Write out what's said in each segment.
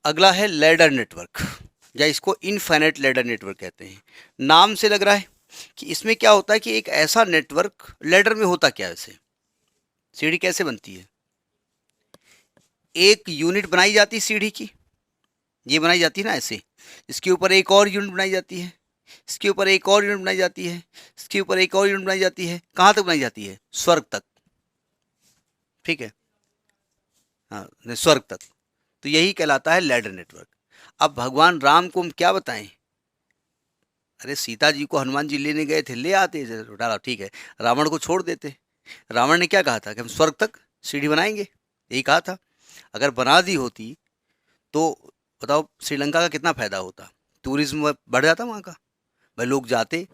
अगला है ladder network, या इसको इनफाइनाइट लैडर नेटवर्क कहते हैं। नाम से लग रहा है कि इसमें क्या होता है कि एक ऐसा नेटवर्क, लैडर में होता क्या है वैसे, सीढ़ी कैसे बनती है, एक यूनिट बनाई जाती है सीढ़ी की, ये बनाई जाती है ना ऐसे, इसके ऊपर एक और यूनिट बनाई जाती है, इसके ऊपर एक और यूनिट बनाई जाती है, इसके ऊपर एक और यूनिट बनाई जाती है, कहाँ तक बनाई जाती है, स्वर्ग तक, ठीक है, हाँ नहीं, स्वर्ग तक। तो यही कहलाता है लैडर नेटवर्क। अब भगवान राम को हम क्या बताएं, अरे सीता जी को हनुमान जी लेने गए थे, ले आते डाला, ठीक है, रावण को छोड़ देते। रावण ने क्या कहा था कि हम स्वर्ग तक सीढ़ी बनाएंगे, यही कहा था। अगर बना दी होती तो बताओ श्रीलंका का कितना फायदा होता, टूरिज्म बढ़ जाता वहाँ का, भाई लोग जाते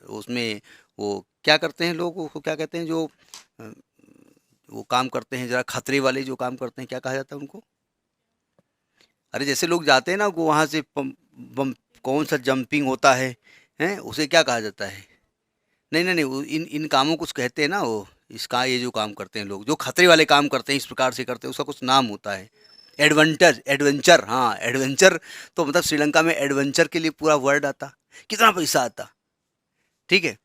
उसमें, वो क्या करते हैं लोग, उसको क्या कहते हैं जो अ, वो काम करते हैं जरा खतरे वाले जो काम करते हैं, क्या कहा जाता है उनको, अरे जैसे लोग जाते हैं ना वो वहाँ से कौन सा जंपिंग होता है, हैं उसे क्या कहा जाता है, नहीं नहीं नहीं, इन इन कामों को कुछ कहते हैं ना, वो इसका ये जो काम करते हैं लोग, जो खतरे वाले काम करते हैं इस प्रकार से करते हैं, उसका कुछ नाम होता है, एडवेंचर, एडवेंचर, हाँ एडवेंचर। तो मतलब श्रीलंका में एडवेंचर के लिए पूरा वर्ड आता, कितना पैसा आता, ठीक है।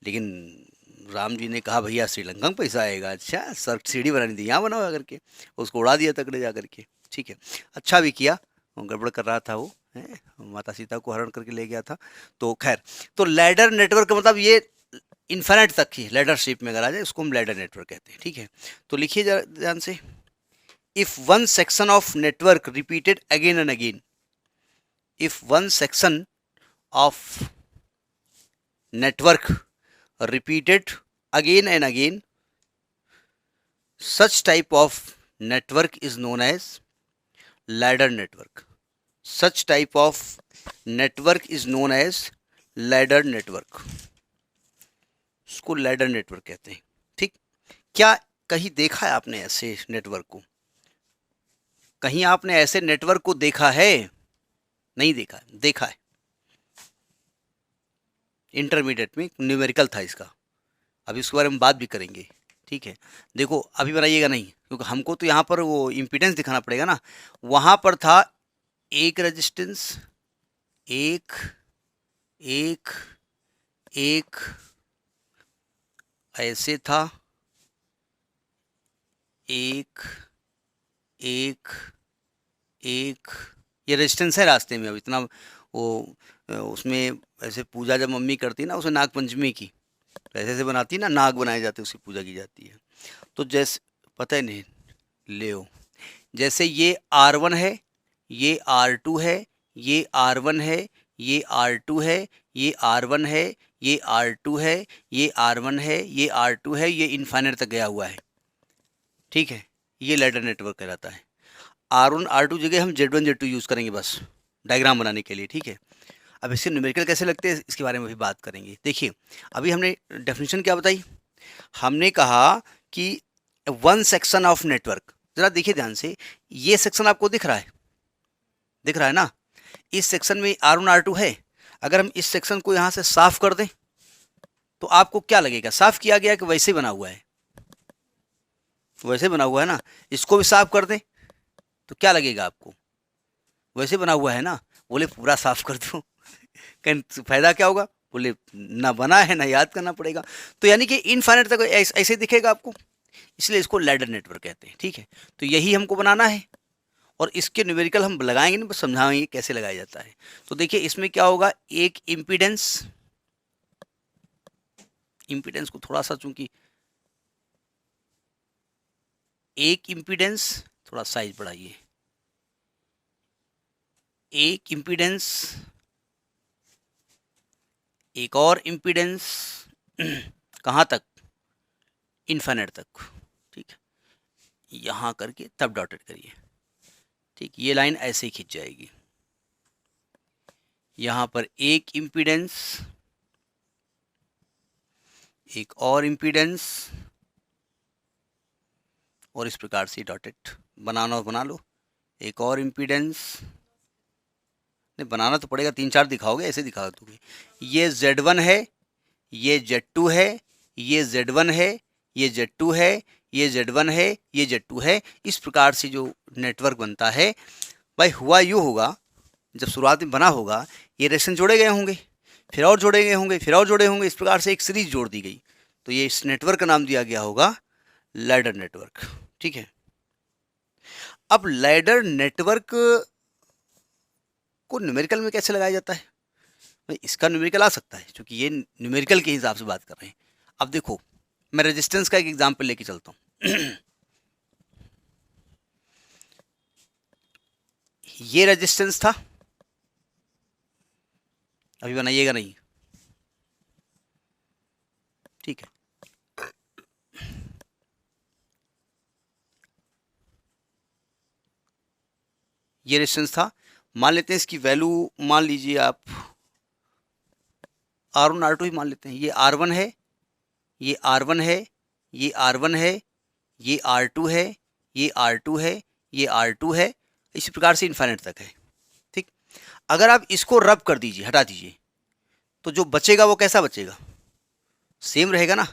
लेकिन राम जी ने कहा भैया श्रीलंका में पैसा आएगा, अच्छा सर सीढ़ी बनानी थी, यहाँ बनाओ करके, उसको उड़ा दिया तगड़े जा करके, ठीक है। अच्छा भी किया, वो गड़बड़ कर रहा था वो, है माता सीता को हरण करके ले गया था। तो खैर, तो लैडर नेटवर्क का मतलब ये इन्फिनिट तक ही लैडर शेप में अगर आ जाए उसको हम लैडर नेटवर्क कहते हैं, ठीक है। तो लिखिए जरा ध्यान से, if one section of network repeated again and again, if one section of network repeated again and again, such type of network is known as ladder network, such type of network is known as ladder network, उसको ladder network कहते हैं, ठीक। क्या कहीं देखा है आपने ऐसे नेटवर्क को, कहीं आपने ऐसे नेटवर्क को देखा है, नहीं देखा है, देखा है, इंटरमीडिएट में न्यूमेरिकल था इसका, अभी उसके बारे में बात भी करेंगे, ठीक है। देखो अभी बनाइएगा नहीं, क्योंकि हमको तो यहाँ पर वो इम्पीडेंस दिखाना पड़ेगा ना, वहाँ पर था एक रेजिस्टेंस, एक एक एक ऐसे था, एक एक एक, ये रेजिस्टेंस है रास्ते में, अब इतना वो उसमें ऐसे पूजा जब मम्मी करती है ना, उसे नाग पंचमी की, तो ऐसे ऐसे बनाती है ना, नाग बनाए जाते हैं, उसकी पूजा की जाती है। तो जैसे पता ही नहीं, ले जैसे ये R1 है, ये R2 है, ये R1 है, ये R2 है, ये R1 है, ये R2 है, ये R1 है, ये R2 है, ये इनफाइनाइट तक गया हुआ है, ठीक है। ये लैडर नेटवर्क कहलाता है। R1 R2 जगह हम Z1 Z2 यूज़ करेंगे बस डायग्राम बनाने के लिए, ठीक है। अब इसके न्यूमेरिकल कैसे लगते हैं इसके बारे में भी बात करेंगे। देखिए अभी हमने डेफिनेशन क्या बताई, हमने कहा कि वन सेक्शन ऑफ नेटवर्क, जरा देखिए ध्यान से, ये सेक्शन आपको दिख रहा है, दिख रहा है ना, इस सेक्शन में R1 R2 है, अगर हम इस सेक्शन को यहाँ से साफ कर दें तो आपको क्या लगेगा, साफ किया गया कि वैसे बना हुआ है, वैसे बना हुआ है ना, इसको भी साफ कर दें तो क्या लगेगा आपको, वैसे बना हुआ है ना, बोले पूरा साफ कर दो कहीं फायदा क्या होगा, बोले ना बना है ना याद करना पड़ेगा, तो यानी कि इनफाइनाइट तक ऐसे दिखेगा आपको, इसलिए इसको लैडर नेटवर्क कहते हैं, ठीक है। तो यही हमको बनाना है, और इसके न्यूमेरिकल हम लगाएंगे नहीं, बस समझाएंगे कैसे लगाया जाता है। तो देखिए इसमें क्या होगा, एक इम्पीडेंस, इम्पीडेंस को थोड़ा सा चूंकि एक इम्पीडेंस, थोड़ा साइज बढ़ाइए, एक इम्पीडेंस, एक और इम्पीडेंस, कहाँ तक, इनफाइनाइट तक, ठीक है, यहाँ करके तब डॉटेड करिए, ठीक, ये लाइन ऐसे ही खिंच जाएगी, यहाँ पर एक इम्पीडेंस, एक और इम्पीडेंस, और इस प्रकार से डॉटेड बनाना बना लो, एक और इम्पीडेंस, नहीं बनाना तो पड़ेगा, 3 4 दिखाओगे, ऐसे दिखा दोगे, ये Z1 है, ये Z2 है, ये Z1 है, ये Z2 है, ये Z1 है, ये Z2 है, इस प्रकार से जो नेटवर्क बनता है भाई हुआ यूँ होगा, जब शुरुआत में बना होगा ये रेजिस्टेंस जोड़े गए होंगे, फिर और जोड़े गए होंगे, फिर और जोड़े होंगे, इस प्रकार से एक सीरीज जोड़ दी गई, तो ये इस नेटवर्क का नाम दिया गया होगा लैडर नेटवर्क। ठीक है, अब लैडर नेटवर्क को न्यूमेरिकल में कैसे लगाया जाता है? भाई इसका न्यूमेरिकल आ सकता है, क्योंकि ये न्यूमेरिकल के हिसाब से बात कर रहे हैं। अब देखो, मैं रेजिस्टेंस का एक एग्जांपल लेके चलता हूँ। ये रेजिस्टेंस था, अभी बनाइएगा नहीं, ठीक है। ये रेजिस्टेंस था, मान लेते हैं इसकी वैल्यू, मान लीजिए आप R1 R2 ही मान लेते हैं। ये R1 है, ये R1 है, ये R1 है, ये R2 है, ये R2 है, ये R2 है, इसी प्रकार से इन्फाइनाइट तक है। ठीक, अगर आप इसको रब कर दीजिए, हटा दीजिए, तो जो बचेगा वो कैसा बचेगा? सेम रहेगा ना।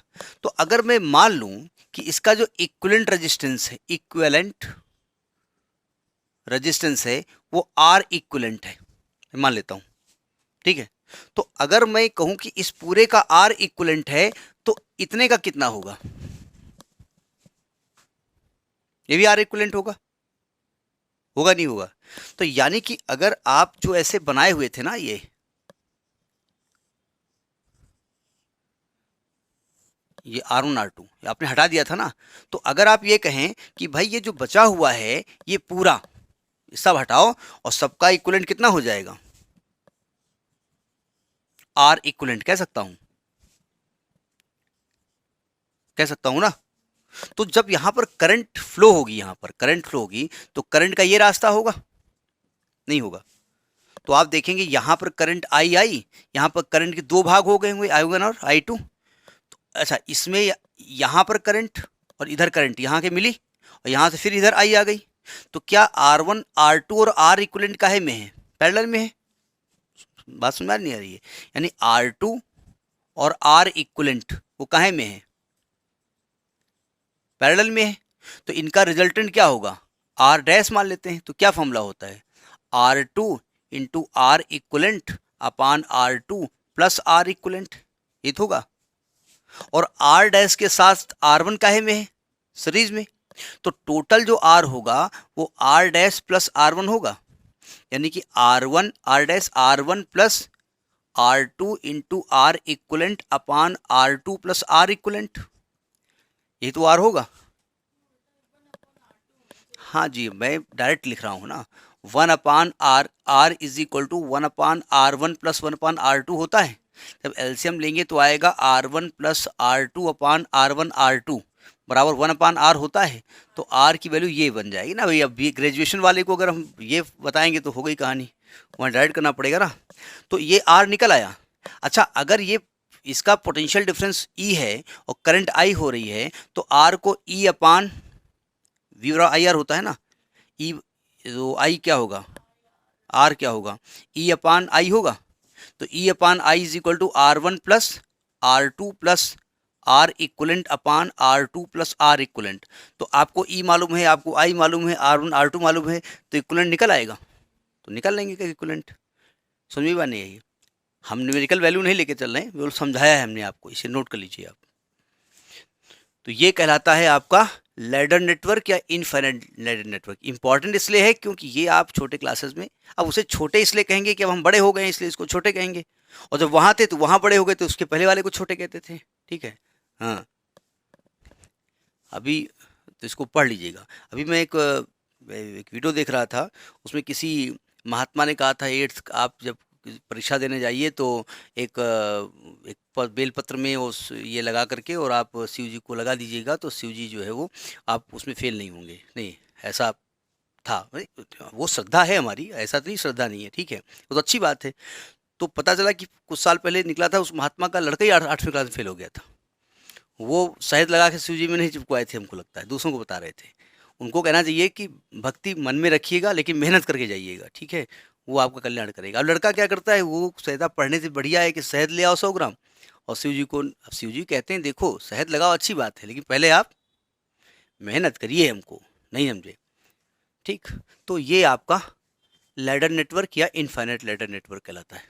तो अगर मैं मान लूं कि इसका जो इक्विवेलेंट रेजिस्टेंस है, इक्विवेलेंट रेजिस्टेंस है वो R इक्विवेलेंट है, मान लेता हूं, ठीक है। तो अगर मैं कहूं कि इस पूरे का R इक्विवेलेंट है, तो इतने का कितना होगा? ये भी R इक्विवेलेंट होगा, होगा नहीं होगा? तो यानी कि अगर आप जो ऐसे बनाए हुए थे ना, ये R1 R2 आपने हटा दिया था ना, तो अगर आप ये कहें कि भाई ये जो बचा हुआ है ये पूरा सब हटाओ और सबका इक्विवेलेंट कितना हो जाएगा? R इक्विवेलेंट कह सकता हूं, कह सकता हूं ना। तो जब यहां पर करंट फ्लो होगी, यहां पर करंट फ्लो होगी, तो करंट का ये रास्ता होगा? नहीं होगा। तो आप देखेंगे यहां पर करंट आई, यहां पर करंट के दो भाग हो गए होंगे, I1 और I2। अच्छा, इसमें यहां पर करंट और इधर करंट यहां के मिली, और यहां से फिर इधर आई आ गई। तो क्या R1 R2 और R इक्विवेलेंट काहे में है? पैरेलल में है। बात समझ में नहीं आ रही है? यानी R2 और R इक्विवेलेंट वो काहे में है? पैरेलल में है। तो इनका रिजल्टेंट क्या होगा? R डैश मान लेते हैं। तो क्या फॉर्मूला होता है? R2 into R equivalent upon R2 plus R equivalent, ये तो होगा। और R डैश के साथ R1 काहे में है? सीरीज में। तो टोटल जो R होगा वो R डैश प्लस R1 होगा, यानी कि R1 R dash R1 plus R2 into R equivalent upon R2 plus R equivalent, ये तो R होगा। हाँ जी, मैं डायरेक्ट लिख रहा हूँ ना, 1 upon R is equal to 1 upon R1 plus 1 upon R2 होता है। जब एलसीएम लेंगे तो आएगा R1 प्लस R2 अपान R1 R2 बराबर 1 अपान R होता है। तो R की वैल्यू ये बन जाएगी ना भाई। अब ये ग्रेजुएशन वाले को अगर हम ये बताएंगे तो हो गई कहानी, वहाँ डायरेक्ट करना पड़ेगा ना। तो ये R निकल आया। अच्छा, अगर ये इसका पोटेंशियल डिफरेंस E है और करंट I हो रही है, तो R को E अपान V बराबर आई आर होता है ना, E तो I क्या होगा? R क्या होगा? E अपान आई होगा। तो E upon I is equal to R1 plus R2 plus R equivalent upon R2 plus R equivalent. तो आपको E मालूम है, आपको I मालूम है, R1 R2 मालूम है, तो इक्वलेंट निकल आएगा। तो निकल लेंगे क्या इक्वलेंट? समझ में बात नहीं आई? हम न्यूमेरिकल वैल्यू नहीं लेके चल रहे हैं, वो समझाया है हमने आपको, इसे नोट कर लीजिए आप। तो ये कहलाता है आपका लैडर नेटवर्क या इनफाइनाइट लैडर नेटवर्क। इंपॉर्टेंट इसलिए है क्योंकि ये आप छोटे क्लासेस में, अब उसे छोटे इसलिए कहेंगे कि अब हम बड़े हो गए हैं इसलिए इसको छोटे कहेंगे, और जब वहाँ थे तो वहाँ बड़े हो गए तो उसके पहले वाले को छोटे कहते थे। ठीक है, हाँ। अभी तो इसको पढ़ लीजिएगा। अभी मैं एक वीडियो देख रहा था, उसमें किसी महात्मा ने कहा था, एट्थ आप जब परीक्षा देने जाइए तो एक बेलपत्र में उस ये लगा करके और आप शिव जी को लगा दीजिएगा, तो शिव जी जो है वो आप उसमें फेल नहीं होंगे। नहीं, ऐसा था। वो श्रद्धा है हमारी, ऐसा तो नहीं श्रद्धा नहीं है, ठीक है, वो तो अच्छी बात है। तो पता चला कि कुछ साल पहले निकला था, उस महात्मा का लड़का ही 8वीं क्लास में फेल हो गया था। वो शहद लगा के शिव जी में नहीं चिपकवाए थे, हमको लगता है दूसरों को बता रहे थे। उनको कहना चाहिए कि भक्ति मन में रखिएगा लेकिन मेहनत करके जाइएगा, ठीक है, वो आपका कल्याण करेगा। अब लड़का क्या करता है, वो शहद पढ़ने से बढ़िया है कि शहद ले आओ 100 ग्राम, और शिव जी को, शिव जी कहते हैं देखो शहद लगाओ अच्छी बात है लेकिन पहले आप मेहनत करिए, हमको नहीं समझे। ठीक, तो ये आपका लैडर नेटवर्क या इनफाइनाइट लैडर नेटवर्क कहलाता है।